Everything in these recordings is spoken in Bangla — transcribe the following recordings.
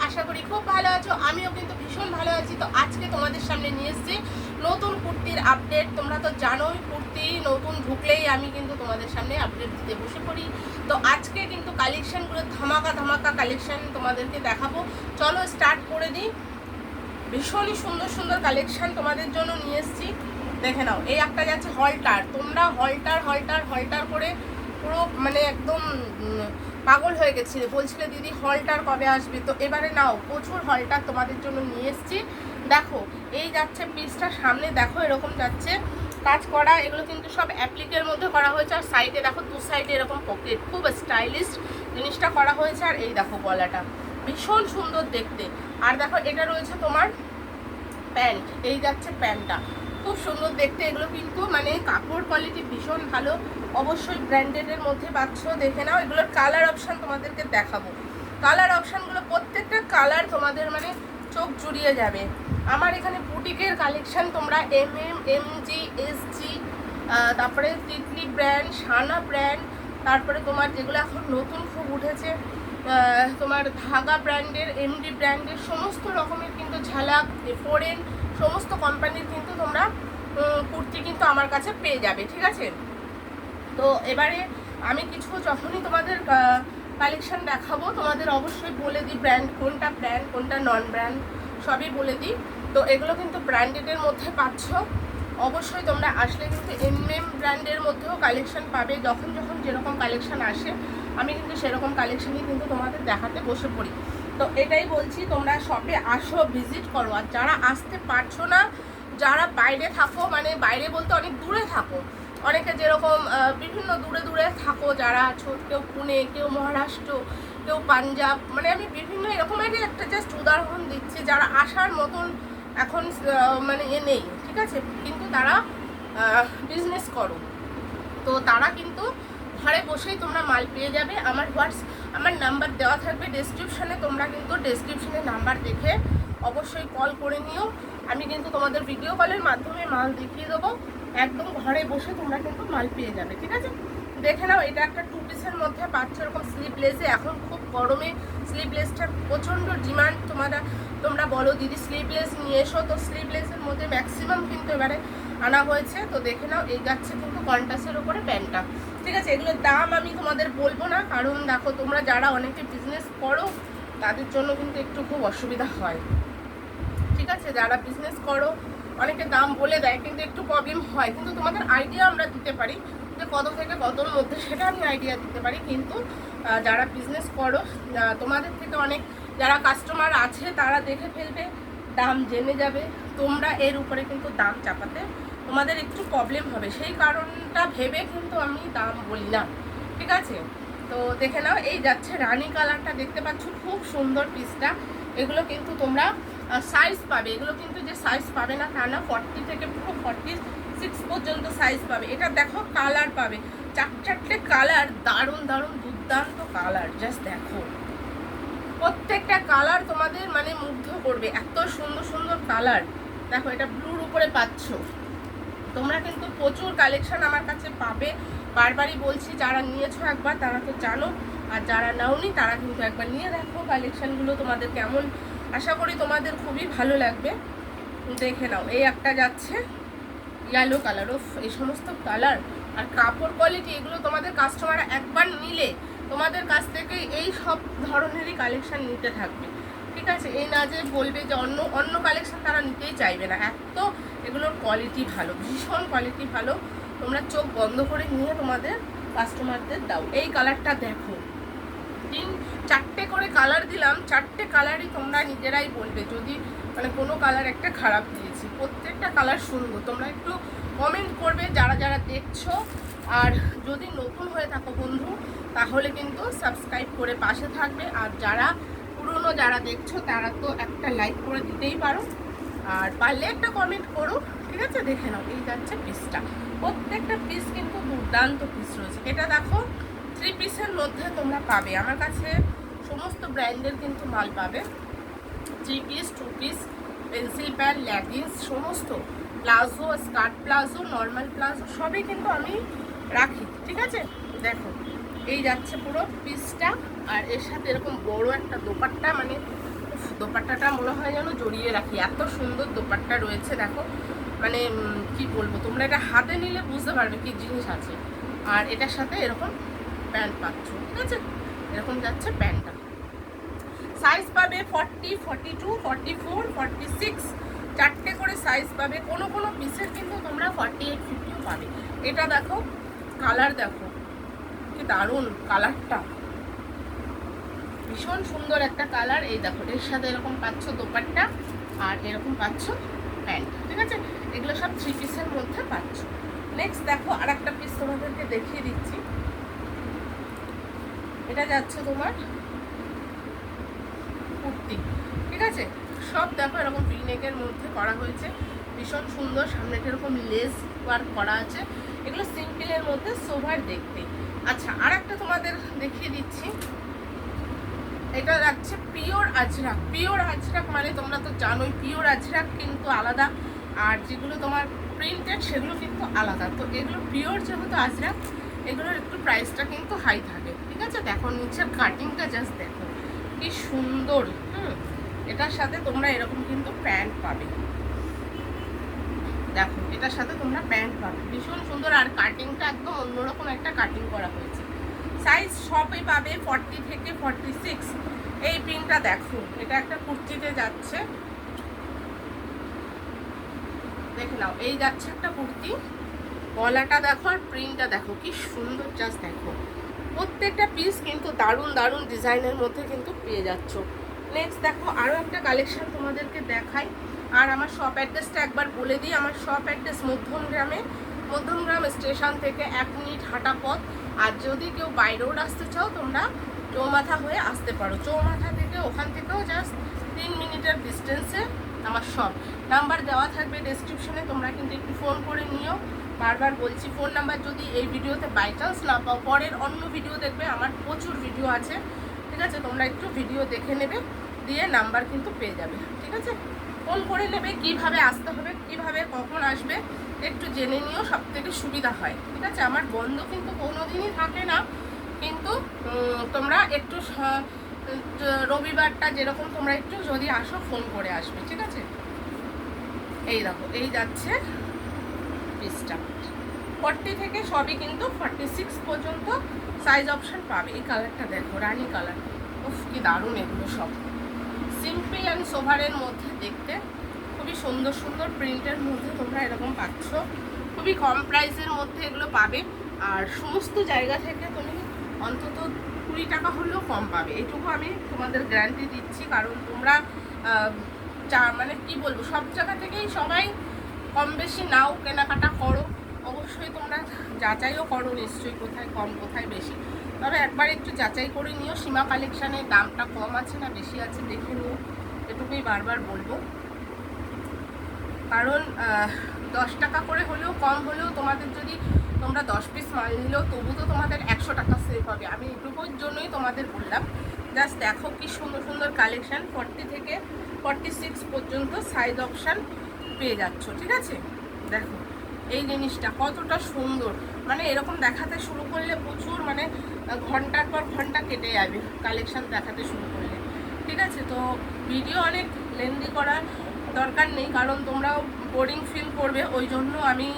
আশা করি খুব ভালো আছো। আমিও কিন্তু ভীষণ ভালো আছি। তো আজকে তোমাদের সামনে নিয়ে এসেছি নতুন কুর্তির আপডেট। তোমরা তো জানোই কুর্তি নতুন ঢুকলেই আমি কিন্তু তোমাদের সামনে আপডেট দিতে বসে পড়ি। তো আজকে কিন্তু কালেকশানগুলো ধামাকা ধামাকা কালেকশান তোমাদেরকে দেখাবো। চলো স্টার্ট করে দিই। ভীষণই সুন্দর সুন্দর কালেকশান তোমাদের জন্য নিয়ে এসেছি, দেখে নাও। এই একটা যাচ্ছে হলটার। তোমরা হলটার হলটার হলটার করে পুরো মানে একদম পাগল হয়ে গেছিলে, বলছিলে দিদি হলটার কবে আসবে। তো এবারে নাও প্রচুর হলটার তোমাদের জন্য নিয়ে এসেছি। দেখো এই যাচ্ছে পিসটা, সামনে দেখো এরকম যাচ্ছে কাজ করা। এগুলো কিন্তু সব অ্যাপ্লিকের মধ্যে করা হয়েছে। আর সাইডে দেখো দু সাইডে এরকম পকেট, খুব স্টাইলিশ জিনিসটা করা হয়েছে। আর এই দেখো গলাটা ভীষণ সুন্দর দেখতে। আর দেখো এটা রয়েছে তোমার প্যান্ট, এই যাচ্ছে প্যান্টটা খুব সুন্দর দেখতে। এগুলো কিন্তু মানে কাপড় কোয়ালিটি ভীষণ ভালো, অবশ্যই ব্র্যান্ডেডের মধ্যে পাচ্ছ। দেখে নাও এগুলোর কালার অপশান তোমাদেরকে দেখাবো। কালার অপশানগুলো প্রত্যেকটা কালার তোমাদের মানে চোখ জুড়িয়ে যাবে। আমার এখানে বুটিকের কালেকশান তোমরা MG SG, তারপরে তিতলি ব্র্যান্ড, সানা ব্র্যান্ড, তারপরে তোমার যেগুলো এখন নতুন খুব উঠেছে তোমার ধাগা ব্র্যান্ডের, MD ব্র্যান্ডের সমস্ত রকমের কিন্তু ঝালাক, ফোরেন সমস্ত কোম্পানির কিন্তু তোমরা কুর্তি কিন্তু আমার কাছে পেয়ে যাবে, ঠিক আছে। তো এবারে আমি কিছু যখনই তোমাদের কালেকশান দেখাবো তোমাদের অবশ্যই বলে দিই ব্র্যান্ড কোনটা নন ব্র্যান্ড সবই বলে দিই। তো এগুলো কিন্তু ব্র্যান্ডেডের মধ্যে পাচ্ছ। অবশ্যই তোমরা আসলে কিন্তু MM ব্র্যান্ডের মধ্যেও কালেকশান পাবে। যখন যখন যেরকম কালেকশান আসে আমি কিন্তু সেরকম কালেকশানই কিন্তু তোমাদের দেখাতে বসে পড়ি। তো এটাই বলছি, তোমরা শপে আসো, ভিজিট করো। আর যারা আসতে পারছো না, যারা বাইরে থাকো, মানে বাইরে বলতে অনেক দূরে থাকো, অনেকে যেরকম বিভিন্ন দূরে দূরে থাকো যারা আছো, কেউ পুনে, কেউ মহারাষ্ট্র, কেউ পাঞ্জাব, মানে আমি বিভিন্ন এরকমেরই একটা জাস্ট উদাহরণ দিচ্ছি। যারা আসার মতন এখন মানে নেই, ঠিক আছে, কিন্তু তারা বিজনেস করো, তো তারা কিন্তু ঘরে বসেই তোমরা মাল পেয়ে যাবে। আমার নাম্বার দেওয়া থাকবে ডেসক্রিপশানে, তোমরা কিন্তু ডেসক্রিপশানে নাম্বার দেখে অবশ্যই কল করে নিও। আমি কিন্তু তোমাদের ভিডিও কলের মাধ্যমে মাল দেখিয়ে দেবো। একদম ঘরে বসে তোমরা কিন্তু মাল পেয়ে যাবে, ঠিক আছে। দেখে নাও এটা একটা 2 পিসের মধ্যে পাচ্ছ এরকম স্লিভলেসে। এখন খুব গরমে স্লিভলেসটার প্রচণ্ড ডিমান্ড। তোমরা বলো দিদি স্লিভলেস নিয়ে এসো, তো স্লিভলেসের মধ্যে ম্যাক্সিমাম কিন্তু এবারে আনা হয়েছে। তো দেখে নাও এই যাচ্ছে কিন্তু কন্টাসের ওপরে প্যান্টটা, ঠিক আছে। এগুলোর দাম আমি তোমাদের বলবো না, কারণ দেখো তোমরা যারা অনেকে বিজনেস করো তাদের জন্য কিন্তু একটু খুব অসুবিধা হয়, ঠিক আছে। যারা বিজনেস করো অনেকে দাম বলে দেয় কিন্তু একটু প্রবলেম হয়, কিন্তু তোমাদের আইডিয়া আমরা দিতে পারি যে কত থেকে কতর মধ্যে, সেটা আমি আইডিয়া দিতে পারি। কিন্তু যারা বিজনেস করো তোমাদের থেকে অনেক যারা কাস্টমার আছে তারা দেখে ফেলবে, দাম জেনে যাবে, তোমরা এর উপরে কিন্তু দাম চাপাতে তোমাদের একটু প্রবলেম হবে। সেই কারণটা ভেবে কিন্তু আমি দাম বলি না, ঠিক আছে। তো দেখে নাও এই যাচ্ছে রানী কালারটা, দেখতে পাচ্ছ খুব সুন্দর পিসটা। এগুলো কিন্তু তোমরা সাইজ পাবে, এগুলো কিন্তু যে সাইজ পাবে না তা না, 40 থেকে পুরো 46 পর্যন্ত সাইজ পাবে। এটা দেখো কালার পাবে, চারটে কালার, দারুণ দারুণ দুর্দান্ত কালার। জাস্ট দেখো প্রত্যেকটা কালার তোমাদের মানে মুগ্ধ করবে, এত সুন্দর সুন্দর কালার। দেখো এটা ব্লুর উপরে পাচ্ছ। তোমরা কিন্তু প্রচুর কালেকশন আমার কাছে পাবে, বারবারই বলছি। যারা নিয়েছো একবার তারা তো জানো, আর যারা নাওনি তারা কিন্তু একবার নিয়ে দেখো কালেকশানগুলো তোমাদের কেমন। আশা করি তোমাদের খুবই ভালো লাগবে। দেখে নাও এই একটা যাচ্ছে ইয়েলো কালার। ও এই সমস্ত কালার আর কাপড় কোয়ালিটি, এগুলো তোমাদের কাস্টমাররা একবার নিলে তোমাদের কাছ থেকে এই সব ধরনেরই কালেকশান নিতে থাকবে, ঠিক আছে। এই না যে বলবে যে অন্য কালেকশান তারা নিতেই চাইবে না, এত এগুলোর কোয়ালিটি ভালো, ভীষণ কোয়ালিটি ভালো। তোমরা চোখ বন্ধ করে নিয়ে তোমাদের কাস্টমারদের দাও। এই কালারটা দেখো, 4টে করে কালার দিলাম, 4টে কালারই তোমরা নিজেরাই বলবে যদি মানে কোনো কালার একটা খারাপ দিয়েছি। প্রত্যেকটা কালার সুন্দর। তোমরা একটু কমেন্ট করবে যারা যারা দেখছো। আর যদি নতুন হয়ে থাকো বন্ধু তাহলে কিন্তু সাবস্ক্রাইব করে পাশে থাকবে। আর যারা পুরনো যারা দেখছো তারা তো একটা লাইক করে দিতেই পারো, আর পারলে একটা কমেন্ট করো, ঠিক আছে। দেখে নাও এই যাচ্ছে পিসটা, প্রত্যেকটা পিস কিন্তু দুর্দান্ত পিস রয়েছে। এটা দেখো 3 পিসের মধ্যে তোমরা পাবে আমার কাছে সমস্ত ব্র্যান্ডের কিন্তু মাল পাবে। 3 piece, 2 piece, pencil pant, leggings, সমস্ত palazzo, skirt palazzo, normal palazzo সবই কিন্তু আমি রাখি, ঠিক আছে। দেখো এই যাচ্ছে পুরো পিসটা, আর এর সাথে এরকম বড় একটা দোপাট্টা, মানে দোপাট্টাটা মনে হয় যেন জড়িয়ে রাখি, এত সুন্দর দোপাট্টা রয়েছে। দেখো মানে কি বলবো, তোমরা এটা হাতে নিলে বুঝতে পারবে কি জিনিস আছে। আর এটার সাথে এরকম প্যান্ট পাচ্ছ, ঠিক আছে, এরকম যাচ্ছে প্যান্টটা। সাইজ পাবে 40, 42, 44, 46, চারটে করে সাইজ পাবে। কোনো কোনো পিসের কিন্তু তোমরা 48, 50ও পাবে। এটা দেখো কালার, দেখো কি দারুণ কালারটা, ভীষণ সুন্দর একটা কালার। এই দেখো এর সাথে এরকম পাচ্ছ দোপাট্টা আর এরকম পাচ্ছ প্যান্ট, ঠিক আছে, এগুলো সব 3 পিসের মধ্যে পাচ্ছ। নেক্সট দেখো আর একটা পিস তোমাদেরকে দেখিয়ে দিচ্ছি। এটা যাচ্ছে তোমার কুর্তি, ঠিক আছে, সব দেখো এরকম ভিনেকের মধ্যে করা হয়েছে, ভীষণ সুন্দর। সামনেটা এরকম লেস ওয়ার্ক করা আছে, এগুলো সিম্পলের মধ্যে সোভার দেখতে। আচ্ছা আর একটা তোমাদের দেখিয়ে দিচ্ছি, এটা যাচ্ছে পিওর আজরাক। পিওর আজরাক মানে তোমরা তো জানোই পিওর আজরাক কিন্তু আলাদা, আর যেগুলো তোমার প্রিন্টেড সেগুলো কিন্তু আলাদা। তো এগুলো পিওর যেহেতু আজরাক, এগুলোর একটু প্রাইসটা কিন্তু হাই থাকে, ঠিক আছে। দেখো নিচের কাটিংটা জাস্ট দেখো কি সুন্দর। এটার সাথে তোমরা এরকম কিন্তু প্যান্ট পাবে, দেখো এটার সাথে তোমরা প্যান্ট পাবে, ভীষণ সুন্দর। আর কাটিংটা একদম অন্যরকম একটা কাটিং করা হয়েছে। সাইজ সবই পাবে 40 থেকে 46। এই প্রিন্টটা দেখো, এটা একটা কুর্তিতে যাচ্ছে, দেখে নাও, এই যাচ্ছে একটা কুর্তি, গলাটা দেখো আর প্রিন্টটা দেখো কি সুন্দর, জাস্ট দেখো। প্রত্যেকটা পিস কিন্তু দারুণ দারুণ ডিজাইনের মধ্যে কিন্তু পেয়ে যাচ্ছ। নেক্সট দেখো আরও একটা কালেকশন তোমাদেরকে দেখাই। আর আমার শপ অ্যাড্রেসটা একবার বলে দিই। আমার শপ অ্যাড্রেস মধ্যমগ্রাম স্টেশন থেকে 1 মিনিট হাঁটা পথ। আর যদি কেউ বাই রোড আসতে চাও তোমরা চৌমাথা হয়ে আসতে পারো, চৌমাথা থেকে ওখান থেকেও জাস্ট 3 মিনিটের ডিস্টেন্সে আমার শপ। নাম্বার দেওয়া থাকবে ডেসক্রিপশনে, তোমরা কিন্তু একটু ফোন করে নিও। বারবার বলছি ফোন নাম্বার যদি এই ভিডিওতে বাই চান্স না পাও, পরের অন্য ভিডিও দেখবে, আমার প্রচুর ভিডিও আছে, ঠিক আছে, তোমরা একটু ভিডিও দেখে নেবে, দিয়ে নাম্বার কিন্তু পেয়ে যাবে, ঠিক আছে। ফোন করে নেবে, কিভাবে আসতে হবে, কিভাবে কখন আসবে একটু জেনে নিও, সব থেকে সুবিধা হয়, ঠিক আছে। আমার বন্ধ কিন্তু কোনো দিনই থাকে না, কিন্তু তোমরা একটু রবিবারটা যেরকম তোমরা একটু যদি আসো ফোন করে আসবে, ঠিক আছে। এই দেখো এই যাচ্ছে পিসটা 40 থেকে সবই কিন্তু 46 পর্যন্ত সাইজ অপশন পাবে। এই কালারটা দেখো, রানী কালার, উফ কি দারুণ। এগুলো সব সিম্পল অ্যান্ড সোভারের মধ্যে দেখতে, খুবই সুন্দর সুন্দর প্রিন্টের মধ্যে তোমরা এরকম পাচ্ছ, খুবই কম প্রাইসের মধ্যে এগুলো পাবে। আর সমস্ত জায়গা থেকে তুমি অন্তত 20 টাকা হলেও কম পাবে, এটুকু আমি তোমাদের গ্যারান্টি দিচ্ছি। কারণ তোমরা মানে কি বলবো, সব জায়গা থেকেই সবাই কম বেশি নাও কেনাকাটা করো, অবশ্যই তোমরা যাচাইও করো নিশ্চয়ই কোথায় কম কোথায় বেশি। তবে একবার একটু যাচাই করে নিও সীমা কালেকশানের দামটা কম আছে না বেশি আছে দেখে নিও, এটুকুই বারবার বলবো। কারণ 10 টাকা করে হলেও কম হলেও তোমাদের যদি তোমরা 10 পিস মাল নিলেও তবু তো তোমাদের 100 টাকা সেভ হবে। আমি এটুকুর জন্যই তোমাদের বললাম। জাস্ট দেখো কি সুন্দর সুন্দর কালেকশান, 40 থেকে 46 পর্যন্ত সাইজ অপশান পেয়ে যাচ্ছ, ঠিক আছে। দেখো এই জিনিসটা কতটা সুন্দর, মানে এরকম দেখাতে শুরু করলে প্রচুর, মানে ঘন্টার পর ঘন্টা কেটে যাবে কালেকশান দেখাতে শুরু করলে, ঠিক আছে। তো ভিডিও অনেক লেন্দি করার দরকার নেই, কারণ তোমরাও বোরিং ফিল করবে, ওই জন্য আমি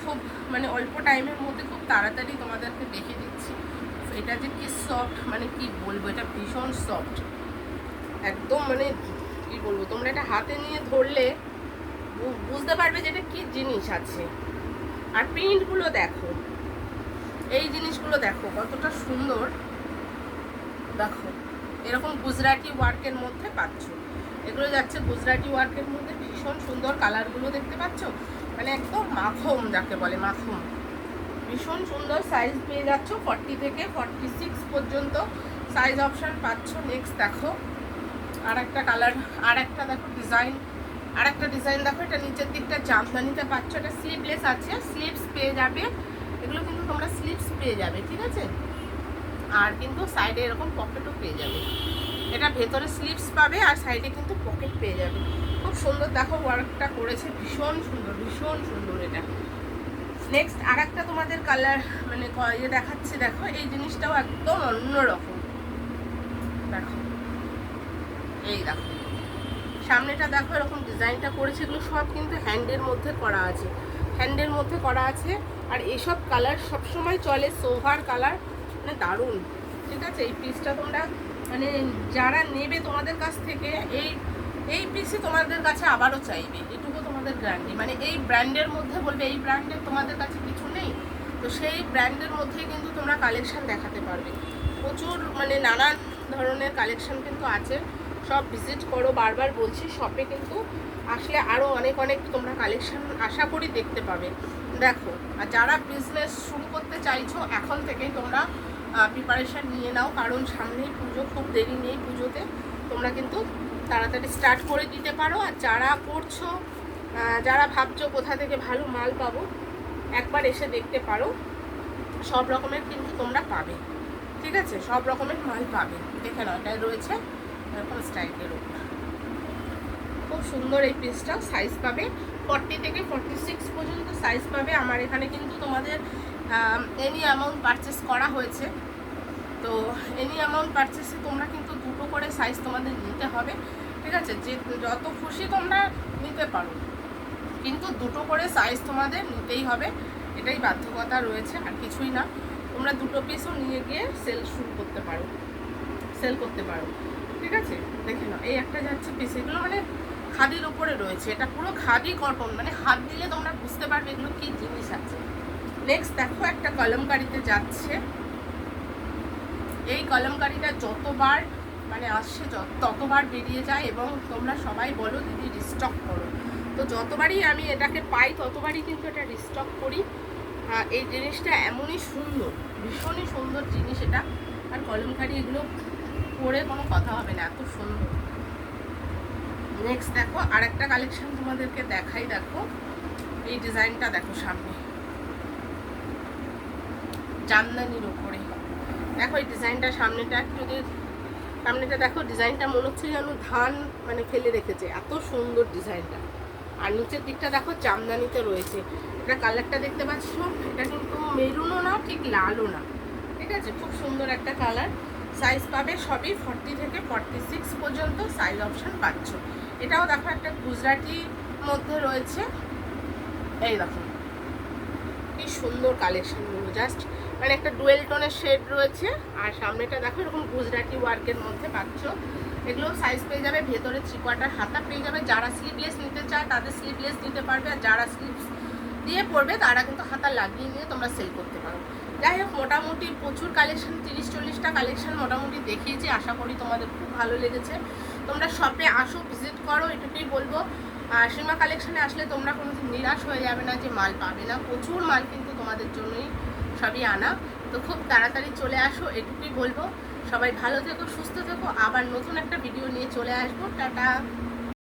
খুব মানে অল্প টাইমের মধ্যে খুব তাড়াতাড়ি তোমাদেরকে দেখে দিচ্ছি। এটা যে কি সফট, মানে কি বলবো, এটা ভীষণ সফট একদম, মানে কি বলবো, তোমরা এটা হাতে নিয়ে ধরলে বুঝতে পারবে যে এটা কি জিনিস আছে। আর প্রিন্টগুলো দেখো, এই জিনিসগুলো দেখো কতটা সুন্দর, দেখো এরকম গুজরাটি ওয়ার্কের মধ্যে পাচ্ছ, এগুলো যাচ্ছে গুজরাটি ওয়ার্কের মধ্যে, ভীষণ সুন্দর কালারগুলো দেখতে পাচ্ছ, মানে একদম মাখন যাকে বলে, মাখন, ভীষণ সুন্দর। সাইজ পেয়ে যাচ্ছ 40 থেকে 46 পর্যন্ত সাইজ অপশান পাচ্ছ। নেক্সট দেখো আর একটা কালার, আর একটা দেখো ডিজাইন, আর একটা ডিজাইন দেখো, এটা নিচের দিকটা জামদানিতে পাচ্ছ, এটা স্লিভলেস আছে, স্লিভস পেয়ে যাবে, এগুলো কিন্তু তোমরা স্লিভস পেয়ে যাবে, ঠিক আছে। আর কিন্তু সাইডে এরকম পকেটও পেয়ে যাবে, এটা ভেতরে স্লিভস পাবে আর সাইডে কিন্তু পকেট পেয়ে যাবে, খুব সুন্দর। দেখো ওয়ার্কটা করেছে, ভীষণ সুন্দর, ভীষণ সুন্দর এটা। নেক্সট আর একটা তোমাদের কালার মানে ইয়ে দেখাচ্ছি, দেখো এই জিনিসটাও একদম অন্যরকম, দেখো এই দেখো সামনেটা দেখো এরকম ডিজাইনটা করেছে, এগুলো সব কিন্তু হ্যান্ডের মধ্যে করা আছে, হ্যান্ডের মধ্যে করা আছে। আর এইসব কালার সবসময় চলে, সোভার কালার, মানে দারুণ। ঠিক আছে, এই পিসটা তোমরা মানে যারা নেবে তোমাদের কাছ থেকে এই পিসই তোমাদের কাছে আবারও চাইবে, এটুকু তোমাদের গ্যারান্টি। মানে এই ব্র্যান্ডের মধ্যে বলবে এই ব্র্যান্ডের তোমাদের কাছে কিছু নেই, তো সেই ব্র্যান্ডের মধ্যেই কিন্তু তোমরা কালেকশান দেখাতে পারবে। প্রচুর মানে নানান ধরনের কালেকশান কিন্তু আছে, সব ভিজিট করো, বারবার বলছি শপে কিন্তু আসলে আরও অনেক অনেক তোমরা কালেকশান আশা করি দেখতে পাবে। দেখো, আর যারা বিজনেস শুরু করতে চাইছো এখন থেকেই তোমরা প্রিপারেশান নিয়ে নাও, কারণ সামনেই পুজো, খুব দেরি নেই পুজোতে, তোমরা কিন্তু তাড়াতাড়ি স্টার্ট করে দিতে পারো। আর যারা করছো, যারা ভাবছো কোথা থেকে ভালো মাল পাবো, একবার এসে দেখতে পারো, সব রকমের কিন্তু তোমরা পাবে। ঠিক আছে, সব রকমের মাল পাবে। দেখে নাও, এটাই রয়েছে এরকম স্টাইলের উপর, খুব সুন্দর। এই পিসটাও সাইজ পাবে 40 থেকে 46 পর্যন্ত সাইজ পাবে। আমার এখানে কিন্তু তোমাদের এনি অ্যামাউন্ট পারচেস করা হয়েছে, তো এনি অ্যামাউন্ট পারচেসে তোমরা কিন্তু দুটো করে সাইজ তোমাদের নিতে হবে। ঠিক আছে, যে যত খুশি তোমরা নিতে পারো, কিন্তু দুটো করে সাইজ তোমাদের নিতেই হবে, এটাই বাধ্যকতা রয়েছে, আর কিছুই না। তোমরা দুটো পিসও নিয়ে গিয়ে সেল শুরু করতে পারো, সেল করতে পারো। ঠিক আছে, দেখে নাও, এই একটা যাচ্ছে পিস, এগুলো মানে খাদির ওপরে রয়েছে, এটা পুরো খাদি কটন, মানে হাত দিলে তোমরা বুঝতে পারবে এগুলো কী জিনিস আছে। নেক্সট দেখো, একটা কলমকারিতে যাচ্ছে। এই কলমকারিটা যতবার মানে আসছে ততবার বেরিয়ে যায়, এবং তোমরা সবাই বলো দিদি রিস্টক করো, তো যতবারই আমি এটাকে পাই ততবারই কিন্তু এটা রিস্টক করি। এই জিনিসটা এমনই সুন্দর, ভীষণই সুন্দর জিনিস এটা। আর কলমকারি এগুলো পরে কোনো কথা হবে না, এত সুন্দর। নেক্সট দেখো, আর একটা কালেকশন তোমাদেরকে দেখাই। দেখো এই ডিজাইনটা দেখো, সামনে জামদানির ওপরে দেখো এই ডিজাইনটা, সামনেটা একটু সামনেটা দেখো, ডিজাইনটা মনে হচ্ছে যেন ধান মানে ফেলে রেখেছে, এত সুন্দর ডিজাইনটা। আর নিচের দিকটা দেখো জামদানিতে রয়েছে, এটা কালারটা দেখতে পাচ্ছ, এটা কিন্তু মেরুনও না ঠিক লালও না। ঠিক আছে, খুব সুন্দর একটা কালার। সাইজ পাবে সবই 40 থেকে 46 পর্যন্ত সাইজ অপশান পাচ্ছ। এটাও দেখো একটা গুজরাটির মধ্যে রয়েছে, এই দেখো কি সুন্দর কালেকশনগুলো, জাস্ট মানে একটা ডুয়েল টোনের শেড রয়েছে। আর সামনেটা দেখো এরকম গুজরাটি ওয়ার্কের মধ্যে পাচ্ছ। এগুলো সাইজ পেয়ে যাবে, ভেতরে 3/4 হাতা পেয়ে যাবে। যারা স্লিভলেস নিতে চায় তাদের স্লিভলেস নিতে পারবে, আর যারা স্লিভস দিয়ে পড়বে তারা কিন্তু হাতা লাগিয়ে নিয়ে তোমরা সেল করতে পারো। যাই হোক, মোটামুটি প্রচুর কালেকশন, 30-40টা কালেকশন মোটামুটি দেখিয়েছি, আশা করি তোমাদের খুব ভালো লেগেছে। তোমরা শপে আসো, ভিজিট করো, এটুকুই বলবো। আর সীমা কালেকশনে আসলে তোমরা কোনোদিন নিরাশ হয়ে যাবে না যে মাল পাবে না, প্রচুর মাল কিন্তু তোমাদের জন্যই সবই আনা। তো খুব তাড়াতাড়ি চলে আসো, এটুকুই বলবো। সবাই ভালো থেকো, সুস্থ থেকো, আবার নতুন একটা ভিডিও নিয়ে চলে আসবো। টাটা।